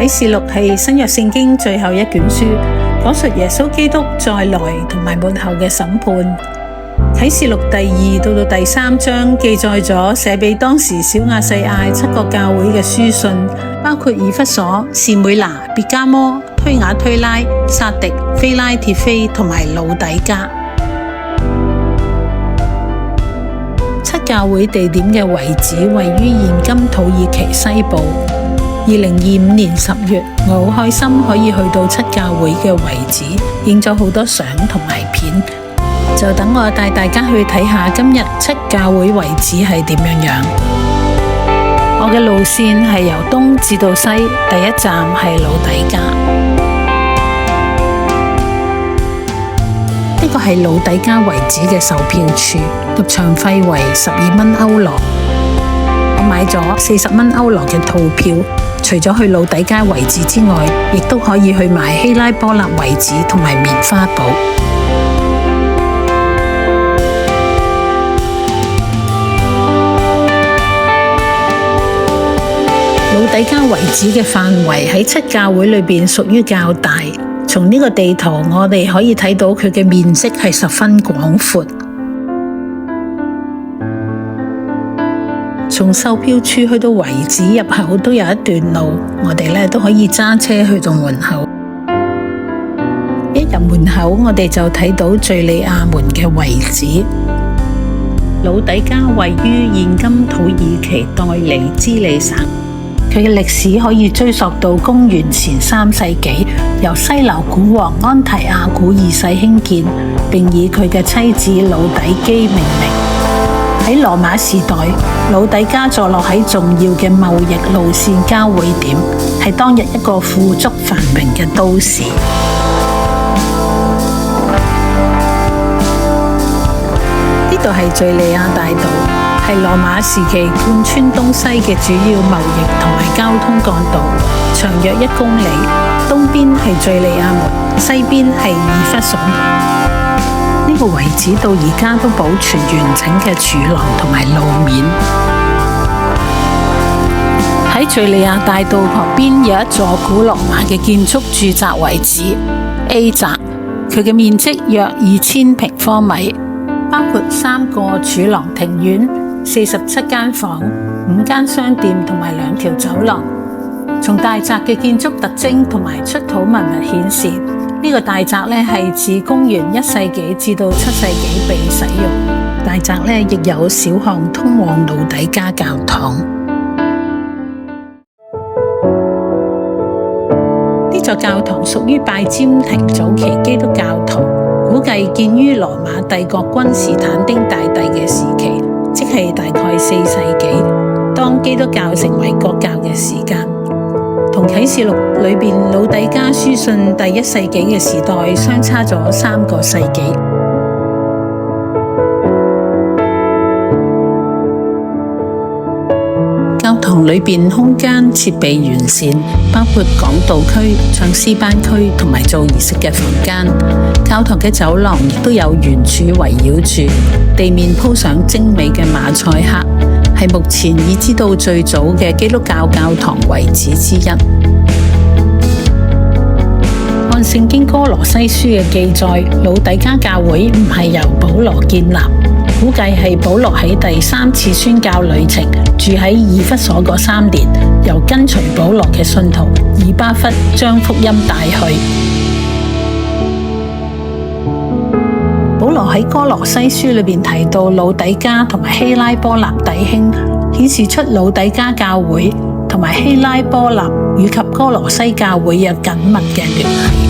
示錄係新約聖經最後一卷書，講述耶穌基督再來同埋末後嘅審判。啟示錄第2到第3章記載咗寫俾當時小亞細亞7個教會嘅書信，包括以弗所、士每拿、別迦摩、推雅推拉、撒狄、非拉鐵非同埋老底嘉。7教會地點嘅遺址位於現今土耳其西部。2025年10月，我好開心可以去到7教會嘅遺址，影咗好多相同埋片。就等我帶大家去睇下今日7教會遺址係點樣。我嘅路線係由東至到西，第一站係老底嘉。呢個係老底嘉遺址嘅售票處，入場費為12蚊歐羅。我買咗40蚊歐羅嘅套票，除咗去老底嘉遺址之外，亦都可以去埋希拉波納遺址同埋棉花堡。老底嘉遺址嘅範圍喺7教會裏邊屬於較大。從呢個地圖我哋可以睇到佢嘅面積係十分廣闊。從售票處去到遺址入口都有一段路，我哋都可以揸車去到門口。一入門口我哋就睇到敘利亞門嘅遺址。老底嘉位於現今土耳其代尼支里省。佢嘅歷史可以追溯到公元前3世紀，由西流古王安提阿古2世興建，並以佢嘅妻子老底基命名。喺羅馬時代，老底嘉坐落喺重要嘅貿易路線交匯點，係當日一個富足繁榮嘅都市。呢度係敘利亞大道，係羅馬時期貫穿東西嘅主要貿易同埋交通幹道，長約1公里。東邊係敘利亞門，西邊係以弗所。呢個遺址到而家都保存完整嘅柱廊同埋路面。喺敘利亞大道旁邊有一座古羅馬嘅建築住宅遺址 A 宅，佢嘅面積約2000平方米，包括3個柱廊庭院、47間房、5間商店同埋2條走廊。從大宅嘅建築特徵同埋出土文物顯示，呢個大宅係自公元1世紀至到7世紀被使用。大宅亦有小巷通往老底嘉教堂。呢座教堂屬於拜占庭早期基督教堂，估計建於羅馬帝國君士坦丁大帝嘅時期，即係大概4世紀，當基督教成為國教嘅時間。同啟示錄裏邊老底嘉書信第1世紀嘅時代相差咗3個世紀。教堂裏邊空間設備完善，包括講道區、唱詩班區同埋做儀式嘅房間。教堂嘅走廊亦都有圓柱圍繞住，地面鋪上精美嘅馬賽克，係目前已知道最早嘅基督教教堂遺址之一。按聖經歌羅西書嘅記載，老底嘉教會唔係由保羅建立，估計係保羅喺第3次宣教旅程住喺以弗所嗰3年，由跟隨保羅嘅信徒以巴弗將福音帶去。保羅喺歌羅西書裏邊提到老底嘉同埋希拉波納弟兄，顯示出老底嘉教會同埋希拉波納以及歌羅西教會有緊密嘅聯繫。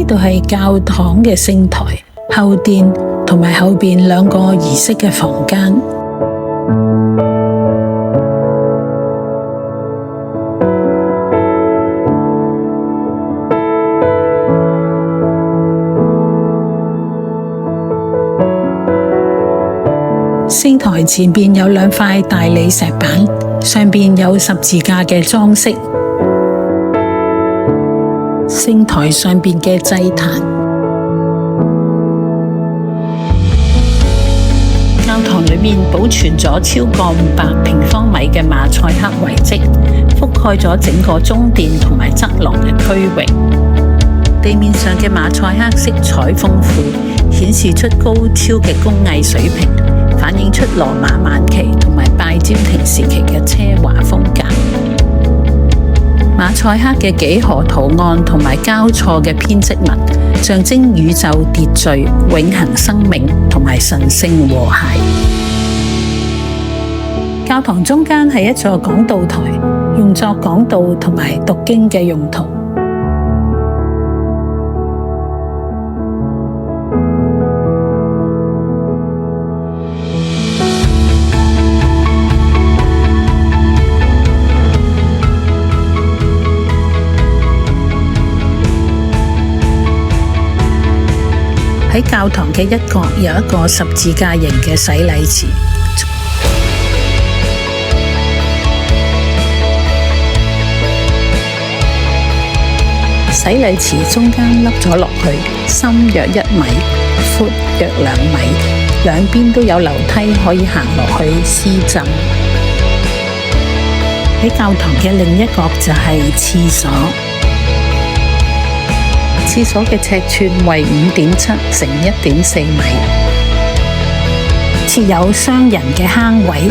度係教堂嘅聖台、後殿同埋後邊兩個儀式嘅房間。聖台前邊有兩塊大理石板，上邊有十字架嘅裝飾。聖台上邊嘅祭壇，教堂裏面保存咗超過500平方米嘅馬賽克遺跡，覆蓋咗整個中殿同埋側廊嘅區域。地面上嘅馬賽克色彩豐富，顯示出高超嘅工藝水平，反映出羅馬晚期同埋拜占庭時期嘅奢華風格。馬賽克嘅幾何圖案同埋交錯嘅編織物，象徵宇宙秩序、永恆生命同埋神聖和諧。教堂中間係一座講道台，用作講道同埋讀經嘅用途。喺教堂嘅一角有一個十字架形嘅洗禮池，洗禮池中間凹咗落去，深約1米，闊約2米，兩邊都有樓梯可以行落去施浸。喺教堂嘅另一角就係廁所。廁所嘅尺寸為5.7乘1.4米，設有雙人嘅坑位，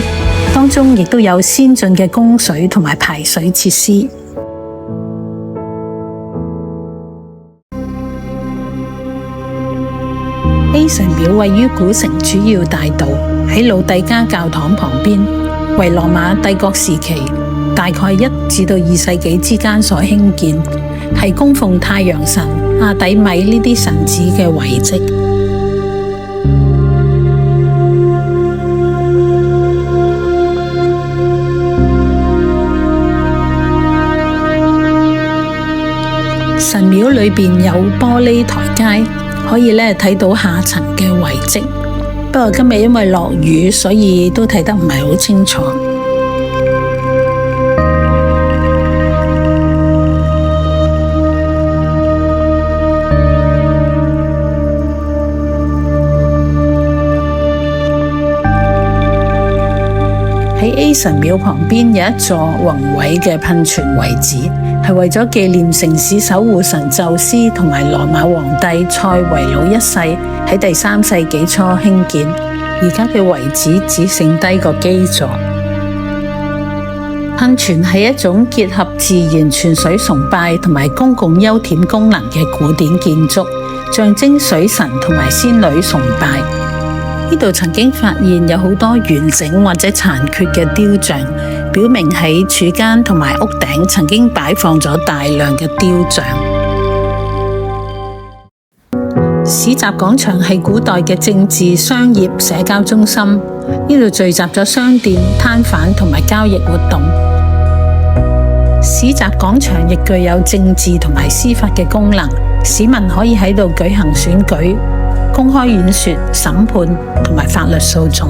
當中亦都有先進嘅供水同埋排水設施。A 神廟位於古城主要大道，喺老底加教堂旁邊，為羅馬帝國時期大概1至2世紀之間所興建，係供奉太陽神阿底米呢啲神祇嘅遺跡。神廟裏邊有玻璃台階，可以睇到下層嘅遺跡。不過今日因為落雨，所以都睇得唔係好清楚。喺 A 神廟旁邊有一座宏偉嘅噴泉遺址，係為咗紀念城市守護神宙斯同埋羅馬皇帝塞維魯一世喺第3世紀初興建。而家嘅遺址只剩低個基座。噴泉係一種結合自然泉水崇拜同埋公共休憩功能嘅古典建築，象徵水神同埋仙女崇拜。呢度曾經發現有好多完整或者殘缺嘅雕像，表明喺柱間同埋屋頂曾經擺放咗大量嘅雕像。市集廣場係古代嘅政治、商業、社交中心，呢度聚集咗商店、攤販同埋交易活動。市集廣場亦具有政治同埋司法嘅功能，市民可以喺度舉行選舉、公開演說、審判同埋法律訴訟。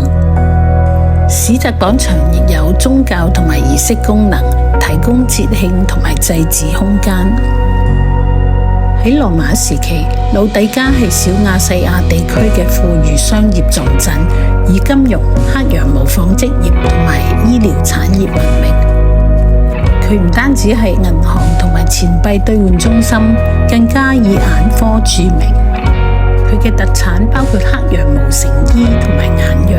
市集廣場亦有宗教同埋儀式功能，提供節慶同埋祭祀空間。喺羅馬時期，老底加係小亞細亞地區嘅富裕商業重鎮，以金融、黑羊毛紡織業同埋醫療產業聞名。佢唔單止係銀行同埋錢幣兌換中心，更加以眼科著名。佢嘅特產包括黑羊毛成衣同埋眼藥。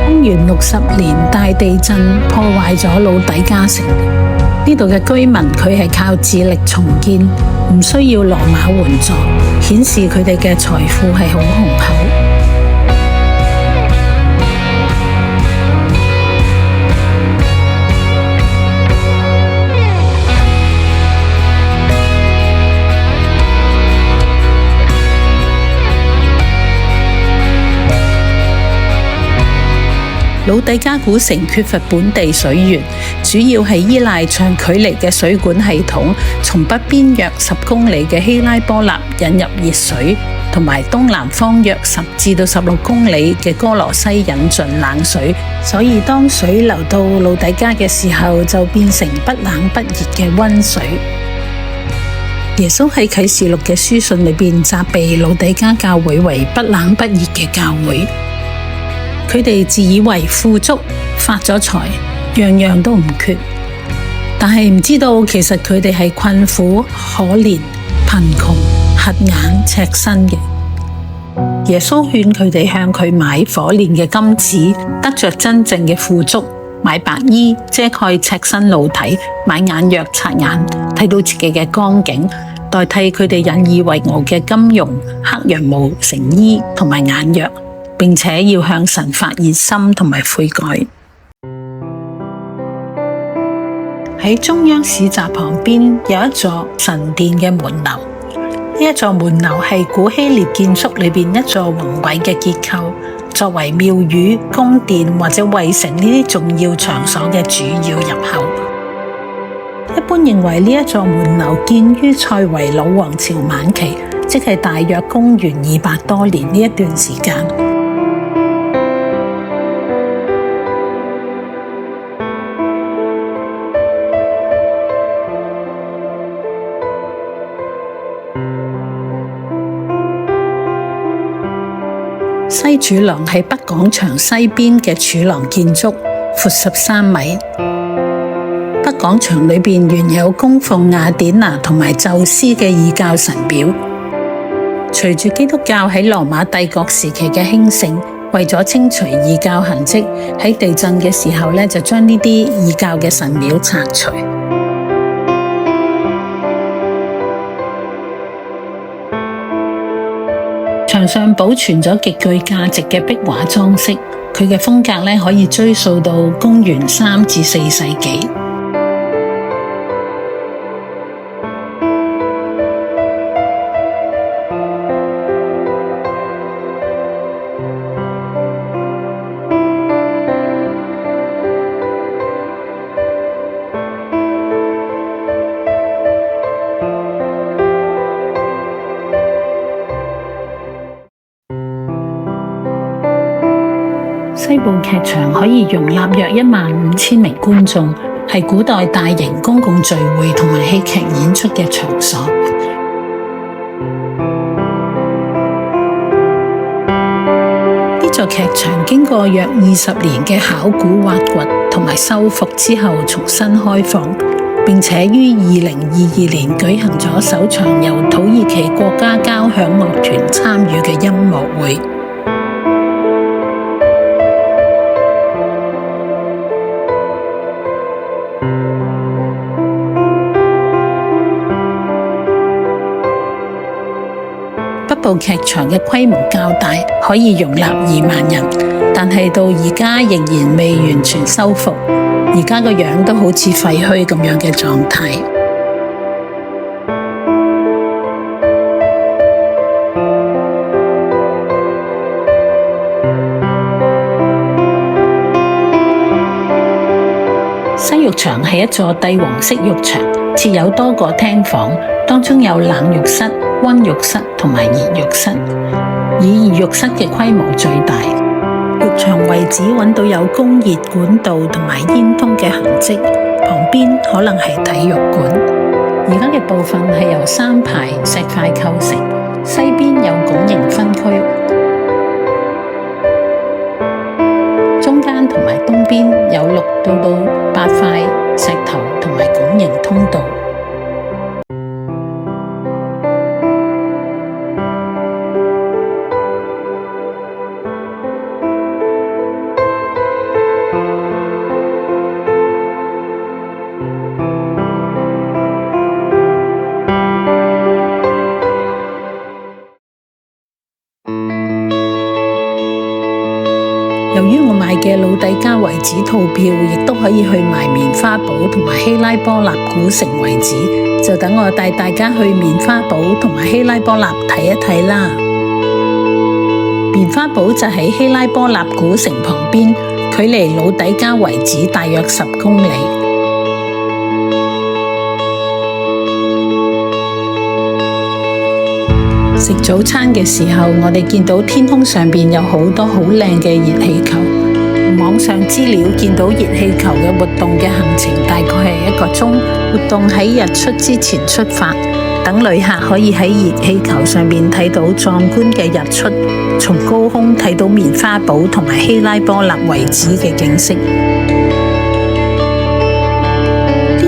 公元60年大地震破壞咗老底加城，呢度嘅居民佢係靠自力重建，唔需要羅馬援助，顯示佢哋嘅財富係好雄厚。老底嘉古城缺乏本地水源，主要係依賴長距離嘅水管系統，從北邊約10公里嘅希拉波納引入熱水，同埋東南方約10至16公里嘅哥羅西引進冷水，所以當水流到老底嘉嘅時候，就變成不冷不熱嘅溫水。耶穌喺啟示錄嘅書信裏邊責備老底嘉教會為不冷不熱嘅教會，佢哋自以為富足，發咗財，樣樣都唔缺，但係唔知道其實佢哋係困苦、可憐、貧窮、瞎眼、赤身嘅。耶穌勸佢哋向佢買火煉嘅金子，得着真正嘅富足；買白衣遮蓋赤身露體，買眼藥擦眼，睇到自己嘅光景，代替佢哋引以為傲嘅金融、黑羊毛成衣同埋眼藥，並且要向神發熱心同埋悔改。喺中央市集旁邊有一座神殿嘅門樓，呢一座門樓係古希臘建築裏邊一座宏偉嘅結構，作為廟宇、宮殿或者衛城呢啲重要場所嘅主要入口。一般認為呢一座門樓建於塞維魯王朝晚期，即係大約公元200多年呢一段時間。西柱廊係北廣場西邊嘅柱廊建築，闊13米。北廣場裏邊原有供奉雅典娜同埋宙斯嘅異教神廟。隨住基督教喺羅馬帝國時期嘅興盛，為咗清除異教痕跡，喺地震嘅時候就將呢啲異教嘅神廟拆除。牆上保存咗極具價值嘅壁畫裝飾，佢嘅風格可以追溯到公元3至4世紀。西部劇場可以容納約15000名觀眾，係古代大型公共聚會同埋戲劇演出嘅場所。呢座劇場經過約20年嘅考古挖掘同埋修復之後重新開放，並且於2022年舉行咗首場由土耳其國家交響樂團參與嘅音樂會。北部劇場嘅規模較大，可以容納2萬人，但係到而家仍然未完全修復，而家個樣都好似廢墟咁樣嘅狀態。西浴場係一座帝王式浴場，設有多個廳房，當中有冷浴室、溫浴室同埋熱浴室，以熱浴室嘅規模最大。浴場遺址揾到有供熱管道同埋煙囪嘅痕跡，旁邊可能係體育館。而家嘅部分係由3排石塊構成，西邊有拱形分區，中間同埋東邊有6到8塊石頭同埋拱形通道。由於我買嘅老底嘉遺址套票，亦都可以去埋棉花堡同埋希拉波納古城遺址，就等我帶大家去棉花堡同埋希拉波納睇一睇啦。棉花堡就喺希拉波納古城旁邊，距離老底嘉遺址大約10公里。食早餐嘅時候，我哋見到天空上邊有好多好靚嘅熱氣球。網上資料見到熱氣球嘅活動嘅行程大概係1個鐘，活動喺日出之前出發，等旅客可以喺熱氣球上面睇到壯觀嘅日出，從高空睇到棉花堡同埋希拉波納遺址嘅景色。呢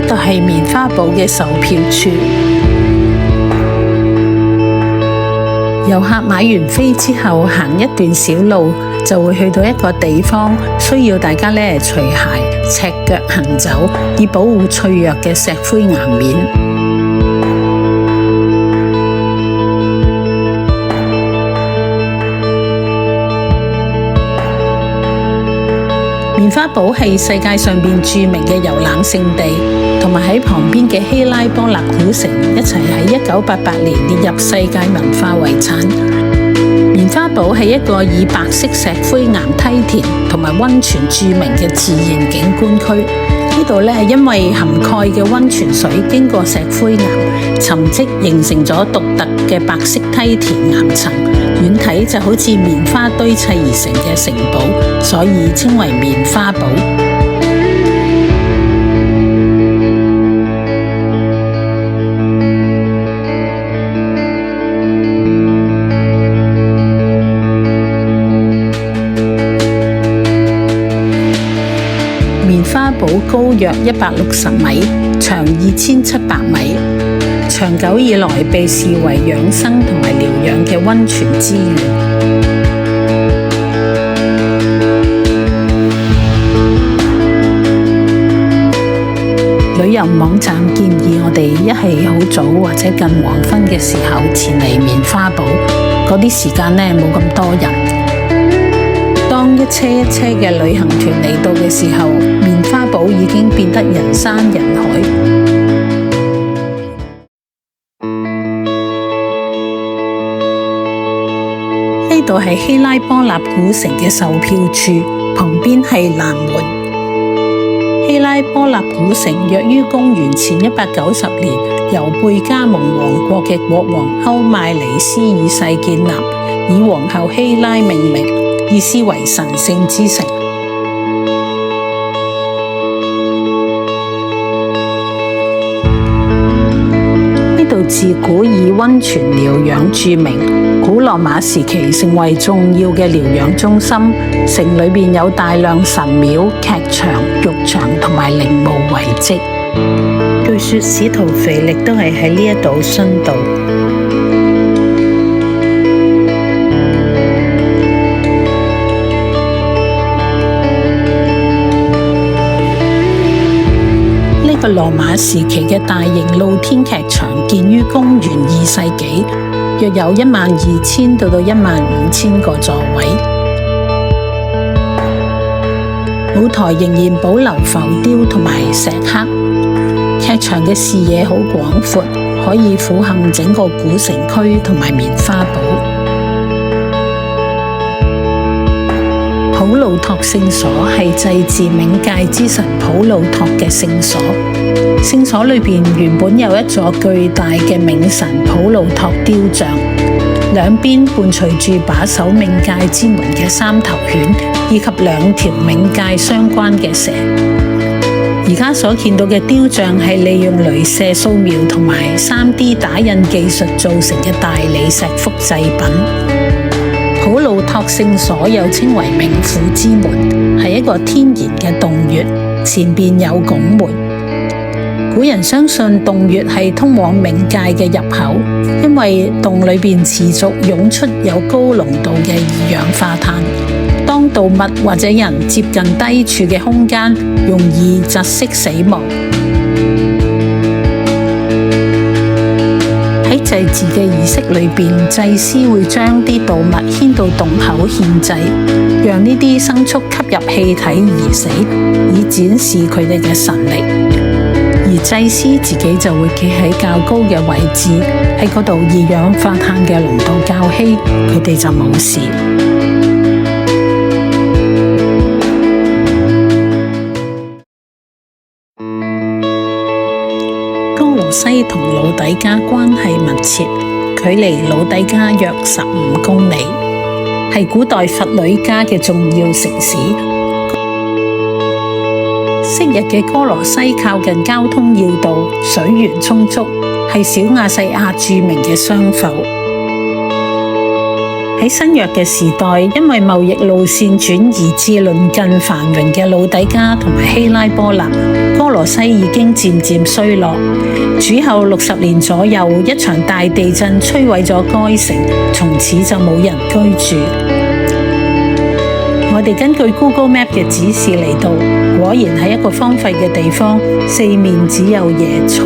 度係棉花堡嘅售票處。遊客買完飛之後，行一段小路就會去到一個地方，需要大家除鞋、赤腳行走，以保護脆弱嘅石灰岩面。棉花堡係世界上邊著名嘅遊覽勝地，同埋喺旁邊嘅希拉波納古城一齊喺1988年列入世界文化遺產。棉花堡係一個以白色石灰岩梯田同埋溫泉著名嘅自然景觀區。呢度因為含鈣嘅溫泉水經過石灰岩沉積，形成咗獨特嘅白色梯田岩層，遠睇就好似棉花堆砌而成嘅城堡，所以稱為棉花堡。棉花堡高約160米，長2700米，長久以來被視為養生同埋療養嘅溫泉資源。旅遊網站建議我哋一係好早或者近黃昏嘅時候前嚟棉花堡，嗰啲時間冇咁多人。當一車一車嘅旅行團嚟到嘅時候，棉花堡已經變得人山人海。呢度係希拉波納古城嘅售票處，旁邊係南門。希拉波納古城約於公元前190年由貝加蒙王國嘅國王歐邁尼斯二世建立，以皇后希拉命名，意思為神聖之城。呢度自古以溫泉療養著名，古羅馬時期成為重要嘅療養中心。城裏面有大量神廟、劇場、浴場同埋陵墓遺跡。據說使徒腓力都係喺呢一度殉道。呢個羅馬時期嘅大型露天劇場建於公元2世紀，約有12000到15000個座位。舞台仍然保留浮雕同埋石刻。劇場嘅視野好廣闊，可以俯瞰整個古城區同埋棉花堡。普魯托聖所係祭祀冥界之神普魯托嘅聖所。聖所裏邊原本有一座巨大嘅冥神普魯托雕像，兩邊伴隨住把守冥界之門嘅3頭犬，以及2條冥界相關嘅蛇。而家所見到嘅雕像係利用鐳射掃描同埋3D 打印技術造成嘅大理石複製品。普魯托聖所又稱為冥府之門，係一個天然嘅洞穴，前邊有拱門。古人相信洞穴係通往冥界嘅入口，因為洞裏邊持續湧出有高濃度嘅二氧化碳。當動物或者人接近低處嘅空間，容易窒息死亡。喺祭祀嘅儀式裏邊，祭司會將啲動物牽到洞口獻祭，讓呢啲牲畜吸入氣體而死，以展示佢哋嘅神力。而祭司自己就會企喺較高嘅位置，喺嗰度二氧化碳嘅濃度較稀，佢哋就冇事。西同老底嘉關係密切，距離老底嘉約15公里，係古代佛呂家嘅重要城市。昔日嘅哥羅西靠近交通要道，水源充足，係小亞細亞著名嘅商埠。喺新約嘅時代，因為貿易路線轉移至鄰近繁榮嘅老底嘉同埋希拉波立，哥羅西已經漸漸衰落。主後60年左右，一場大地震摧毀咗該城，從此就冇人居住。我哋根據 Google Map 嘅指示嚟到，果然係一個荒廢嘅地方，四面只有野草。